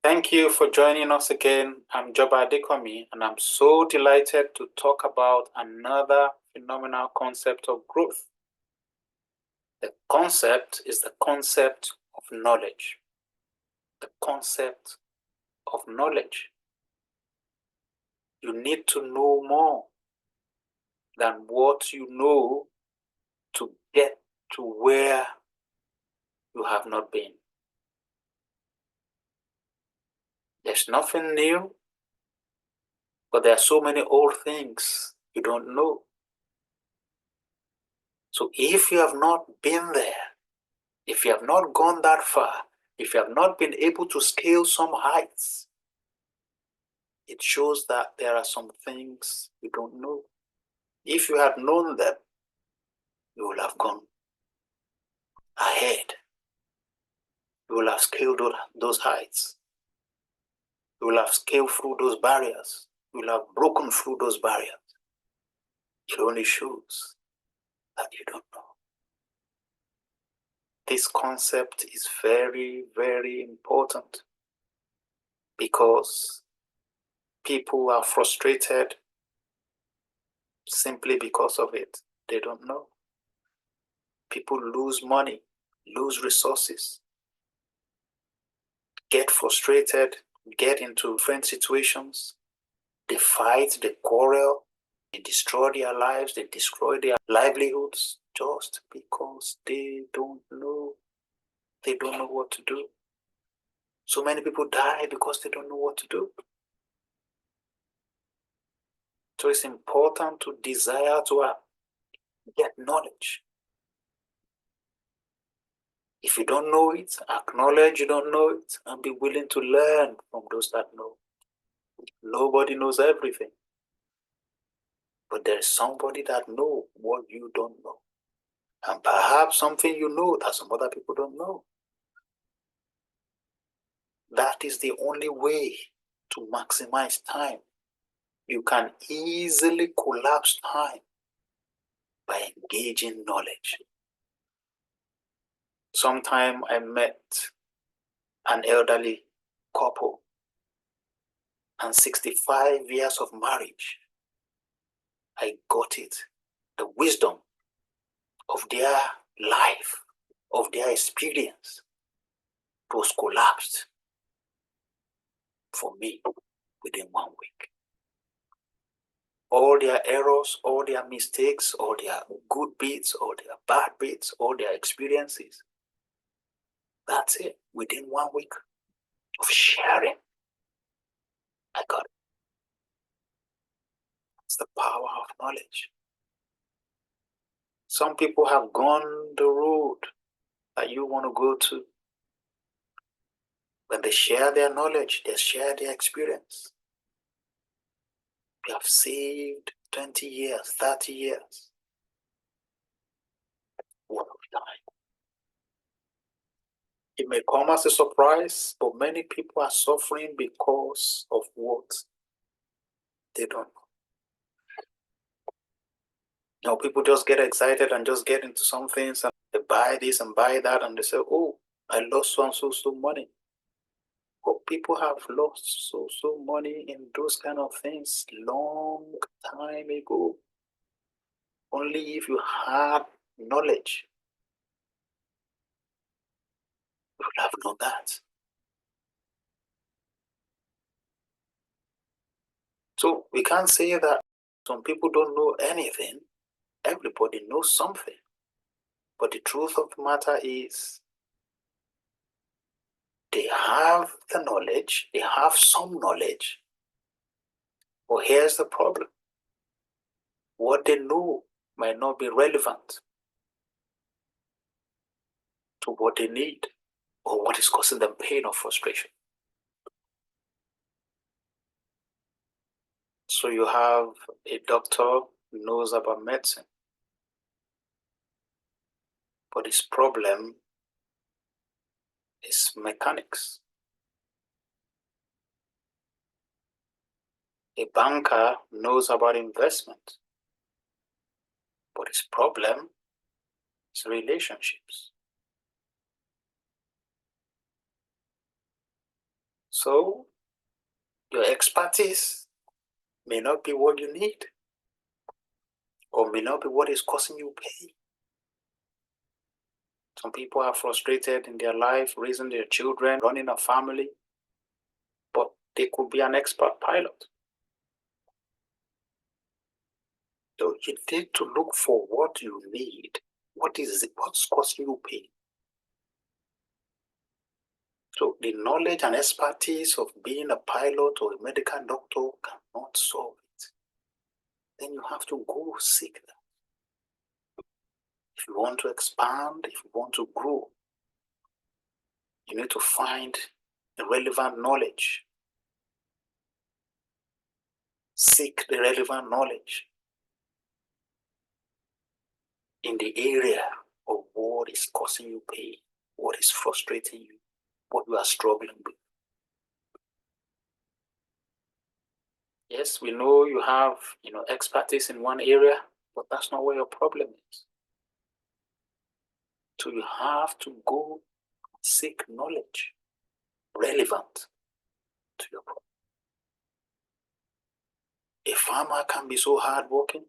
Thank you for joining us again. I'm Joba Adekanmi, and I'm so delighted to talk about another phenomenal concept of growth. The concept is the concept of knowledge. The concept of knowledge. You need to know more than what you know to get to where you have not been. There's nothing new, but there are so many old things you don't know. So if you have not been there, if you have not gone that far, if you have not been able to scale some heights, it shows that there are some things you don't know. If you had known them, you will have gone ahead. You will have scaled those heights. You will have scaled through those barriers. You will have broken through those barriers. It only shows that you don't know. This concept is very, very important because people are frustrated simply because of it. They don't know. People lose money, lose resources, get frustrated, get into different situations. They fight, they quarrel, they destroy their lives, they destroy their livelihoods just because they don't know. They don't know what to do. So many people die because they don't know what to do. So it's important to desire to get knowledge. If you don't know it, acknowledge you don't know it and be willing to learn from those that know. Nobody knows everything. But there is somebody that knows what you don't know. And perhaps something you know that some other people don't know. That is the only way to maximize time. You can easily collapse time by engaging knowledge. Sometime I met an elderly couple and 65 years of marriage. I got it. The wisdom of their life, of their experience was collapsed for me within 1 week. All their errors, all their mistakes, all their good bits, all their bad bits, all their experiences. That's it. Within 1 week of sharing, I got it. It's the power of knowledge. Some people have gone the road that you want to go to. When they share their knowledge, they share their experience. They have saved 20 years, 30 years. Worth of time. It may come as a surprise, but many people are suffering because of what they don't know. You know, people just get excited and just get into some things and they buy this and buy that and they say, oh, I lost so and so money. But people have lost so money in those kind of things long time ago. Only if you had knowledge, you would have known that. So we can't say that some people don't know anything. Everybody knows something. But the truth of the matter is, they have the knowledge, they have some knowledge. But here's the problem. What they know might not be relevant to what they need or what is causing them pain or frustration. So you have a doctor who knows about medicine, but his problem is mechanics. A banker knows about investment, but his problem is relationships. So your expertise may not be what you need, or may not be what is causing you pain. Some people are frustrated in their life, raising their children, running a family, but they could be an expert pilot. So you need to look for what you need. What is it? What's causing you pain? So the knowledge and expertise of being a pilot or a medical doctor cannot solve it. Then you have to go seek that. If you want to expand, if you want to grow, you need to find the relevant knowledge. Seek the relevant knowledge in the area of what is causing you pain, what is frustrating you, what you are struggling with. Yes, we know you have, expertise in one area, but that's not where your problem is. So you have to go seek knowledge relevant to your problem. A farmer can be so hardworking,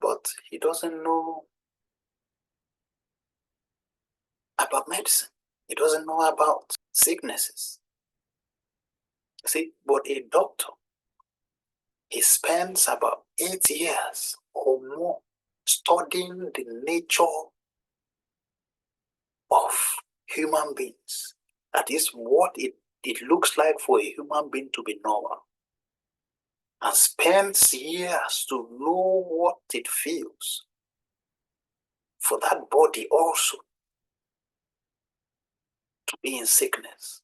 but he doesn't know about medicine. He doesn't know about sicknesses. See, but a doctor, he spends about 8 years or more studying the nature of human beings. That is what it looks like for a human being to be normal. And spends years to know what it feels for that body also to be in sickness.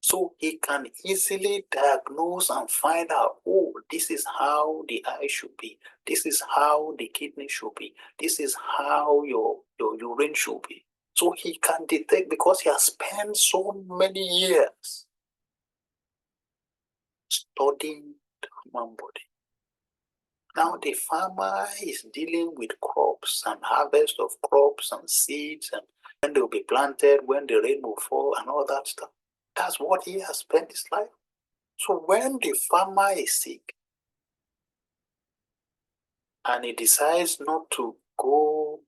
So he can easily diagnose and find out, oh, this is how the eye should be. This is how the kidney should be. This is how your urine should be. So he can detect because he has spent so many years studying the human body. Now the farmer is dealing with crops and harvest of crops and seeds and when they will be planted, when the rain will fall and all that stuff. That's what he has spent his life. So when the farmer is sick and he decides not to go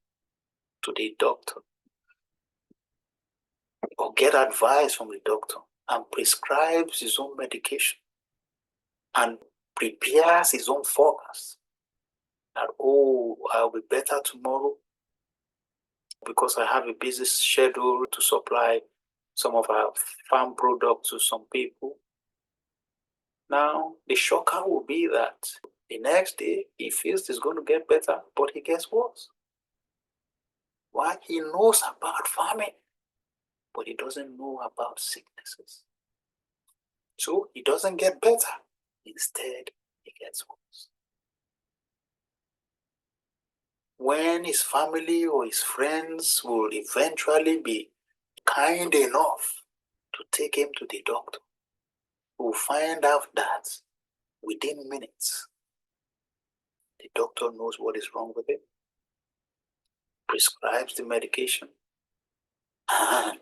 to the doctor or get advice from the doctor and prescribes his own medication and prepares his own forecast that, oh, I'll be better tomorrow because I have a busy schedule to supply some of our farm products to some people. Now, the shocker will be that the next day he feels it's going to get better, but he gets worse. Why? He knows about farming, but he doesn't know about sicknesses. So he doesn't get better. Instead, he gets worse. When his family or his friends will eventually be kind enough to take him to the doctor, we'll find out that within minutes, the doctor knows what is wrong with him, prescribes the medication, and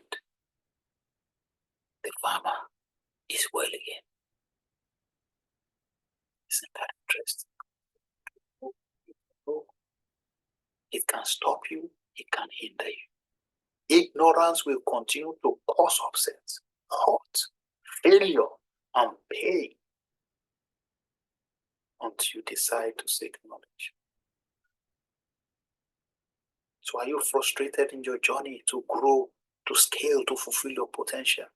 the farmer is well again. Isn't that interesting? It can stop you, it can hinder you. Ignorance will continue to cause upsets, hurt, failure, and pain until you decide to seek knowledge. So are you frustrated in your journey to grow, to scale, to fulfill your potential?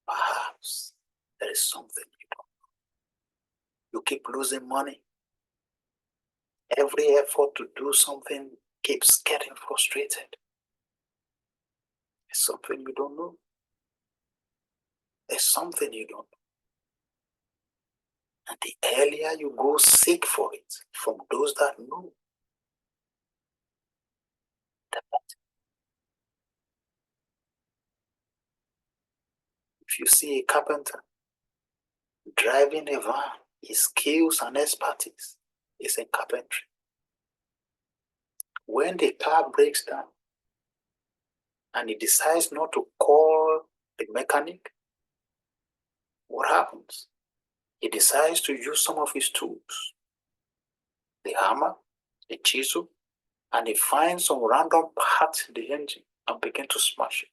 Perhaps there is something you don't know. You keep losing money. Every effort to do something keeps getting frustrated. It's something you don't know. There's something you don't know. And the earlier you go seek for it from those that know, the better. If you see a carpenter driving a van, his skills and expertise is in carpentry. When the car breaks down and he decides not to call the mechanic, what happens? He decides to use some of his tools, the hammer, the chisel, and he finds some random parts in the engine and begins to smash it,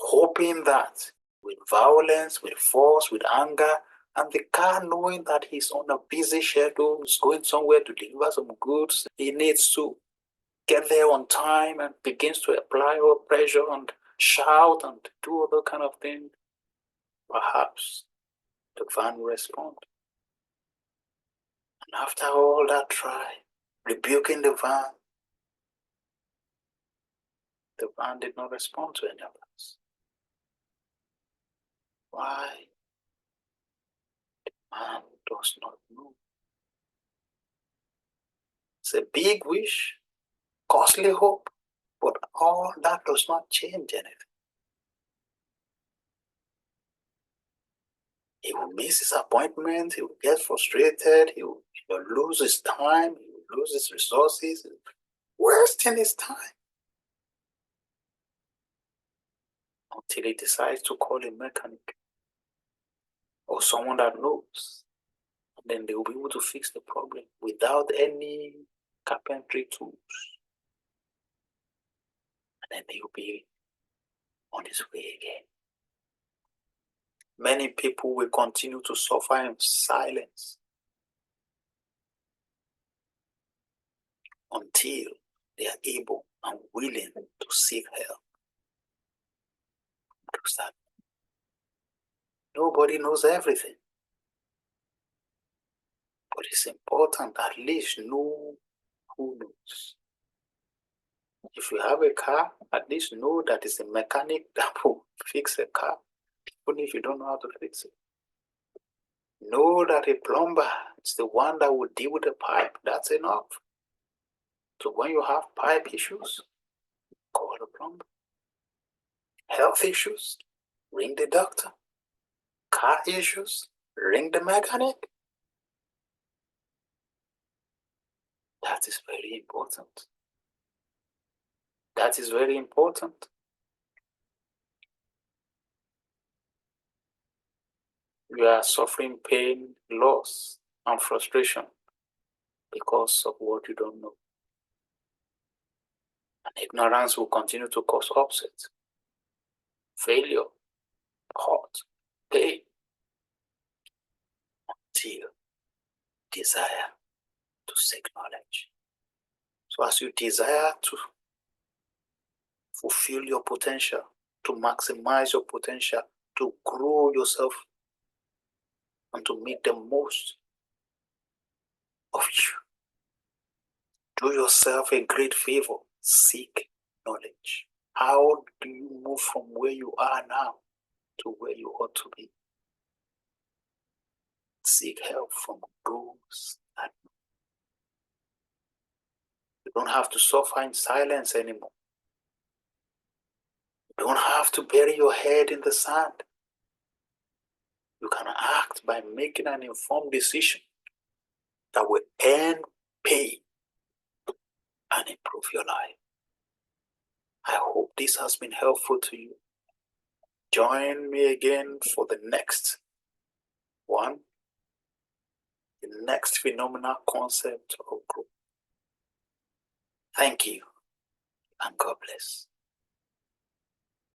hoping that with violence, with force, with anger, and the car knowing that he's on a busy schedule, he's going somewhere to deliver some goods, he needs to get there on time and begins to apply all pressure and shout and do other kind of thing. Perhaps the van will respond. And after all that try, rebuking the van did not respond to any of us. Why? Man does not know. It's a big wish, costly hope, but all that does not change anything. He will miss his appointment, he will get frustrated, he will lose his time, he will lose his resources, wasting his time until he decides to call a mechanic or someone that knows. And then they will be able to fix the problem without any carpentry tools. And then he will be on his way again. Many people will continue to suffer in silence until they are able and willing to seek help. Because that nobody knows everything. But it's important at least know who knows. If you have a car, at least know that it's a mechanic that will fix a car, even if you don't know how to fix it. Know that a plumber is the one that will deal with the pipe. That's enough. So when you have pipe issues, call the plumber. Health issues, ring the doctor. Car issues, ring the mechanic. That is very important. That is very important. You are suffering pain, loss, and frustration because of what you don't know. And ignorance will continue to cause upset, failure, hurt, pain, until desire to seek knowledge. So as you desire to fulfill your potential, to maximize your potential, to grow yourself, and to make the most of you, do yourself a great favor. Seek knowledge. How do you move from where you are now to where you ought to be? Seek help from those that know. You don't have to suffer in silence anymore. You don't have to bury your head in the sand. You can act by making an informed decision that will earn pay and improve your life. I hope this has been helpful to you. Join me again for the next one, the next phenomenal concept of growth. Thank you, and God bless.